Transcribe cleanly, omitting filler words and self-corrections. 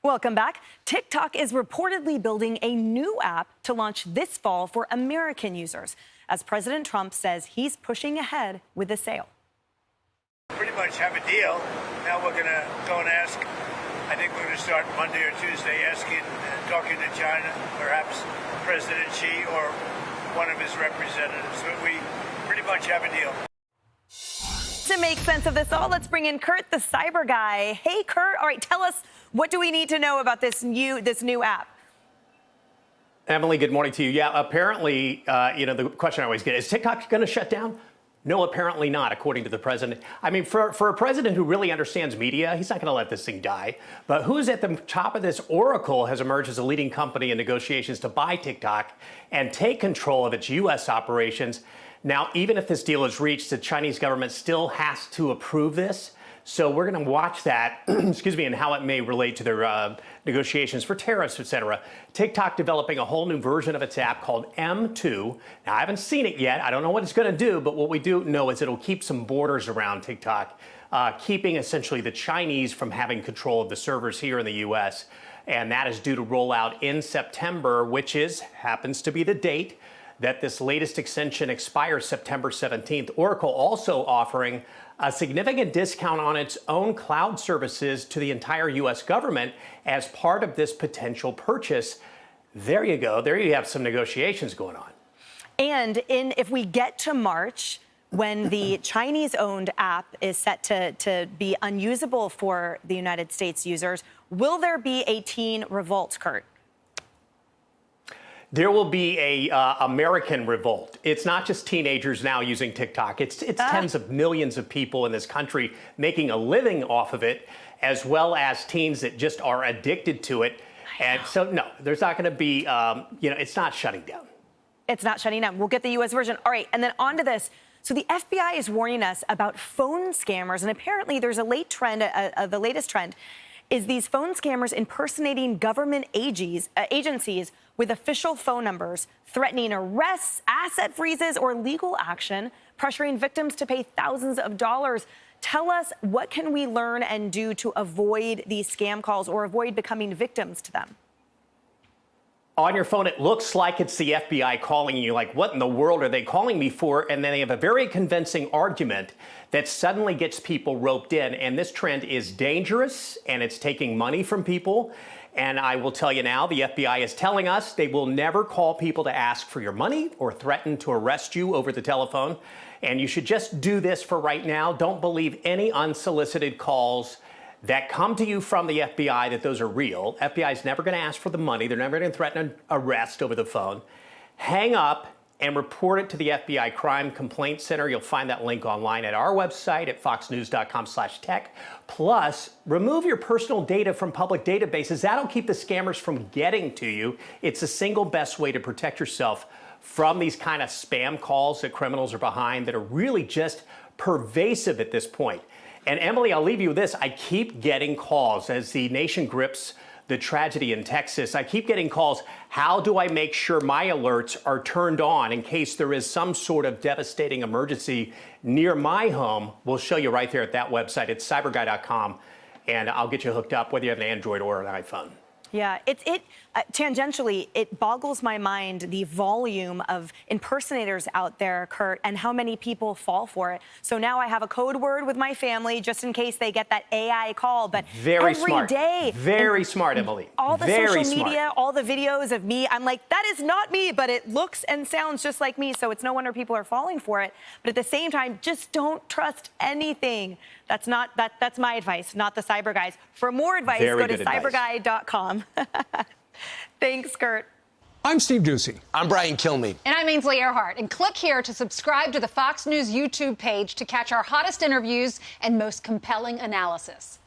Welcome back. TikTok is reportedly building a new app to launch this fall for American users, as President Trump says he's pushing ahead with the sale. Pretty much have a deal. Now we're going to go and ask. I think we're going to start Monday or Tuesday asking and talking to China, perhaps President Xi or one of his representatives. But we pretty much have a deal. To make sense of this all, let's bring in Kurt, the cyber guy. Hey, Kurt. All right, tell us, what do we need to know about this new app? Emily, good morning to you. Yeah, apparently, the question I always get is TikTok going to shut down? No, apparently not, according to the president. I mean, for a president who really understands media, he's not going to let this thing die. But who's at the top of this? Oracle has emerged as a leading company in negotiations to buy TikTok and take control of its U.S. operations. Now, even if this deal is reached, the Chinese government still has to approve this. So we're going to watch that, excuse me, and how it may relate to their negotiations for tariffs, et cetera. TikTok developing a whole new version of its app called M2. Now, I haven't seen it yet. I don't know what it's going to do, but what we do know is it'll keep some borders around TikTok, keeping essentially the Chinese from having control of the servers here in the U.S. And that is due to roll out in September, which happens to be the date that this latest extension expires September 17th. Oracle also offering a significant discount on its own cloud services to the entire U.S. government as part of this potential purchase. There you go. There you have some negotiations going on. And if we get to March, when the Chinese-owned app is set to be unusable for the United States users, will there be a teen revolt, Kurt? There will be a American revolt. It's not just teenagers now using TikTok. It's tens of millions of people in this country making a living off of it, as well as teens that just are addicted to it. And so, no, there's not going to be, it's not shutting down. It's not shutting down. We'll get the U.S. version. All right, and then on to this. So the FBI is warning us about phone scammers, and apparently there's a late trend, the latest trend, is these phone scammers impersonating government agencies with official phone numbers, threatening arrests, asset freezes, or legal action, pressuring victims to pay thousands of dollars. Tell us, what can we learn and do to avoid these scam calls or avoid becoming victims to them? On your phone, it looks like it's the FBI calling you, like, what in the world are they calling me for? And then they have a very convincing argument that suddenly gets people roped in. And this trend is dangerous, and it's taking money from people. And I will tell you now, the FBI is telling us they will never call people to ask for your money or threaten to arrest you over the telephone. And you should just do this for right now. Don't believe any unsolicited calls that come to you from the FBI, that those are real. FBI is never going to ask for the money. They're never going to threaten an arrest over the phone. Hang up and report it to the FBI Crime Complaint Center. You'll find that link online at our website at foxnews.com/tech. Plus, remove your personal data from public databases. That'll keep the scammers from getting to you. It's the single best way to protect yourself from these kind of spam calls that criminals are behind that are really just pervasive at this point. And Emily, I'll leave you with this. I keep getting calls as the nation grips the tragedy in Texas. I keep getting calls. How do I make sure my alerts are turned on in case there is some sort of devastating emergency near my home? We'll show you right there at that website. It's cyberguy.com, and I'll get you hooked up whether you have an Android or an iPhone. Yeah, tangentially, it boggles my mind the volume of impersonators out there, Kurt, and how many people fall for it. So now I have a code word with my family just in case they get that AI call. But very every smart. day, very smart, Emily. All the very social media, all the videos of me, I'm like, that is not me, but it looks and sounds just like me. So it's no wonder people are falling for it. But at the same time, just don't trust anything. That's my advice, not the cyber guys. For more advice, go to cyberguy.com. Thanks, Kurt. I'm Steve Doocy. I'm Brian Kilmeade. And I'm Ainsley Earhart. And click here to subscribe to the Fox News YouTube page to catch our hottest interviews and most compelling analysis.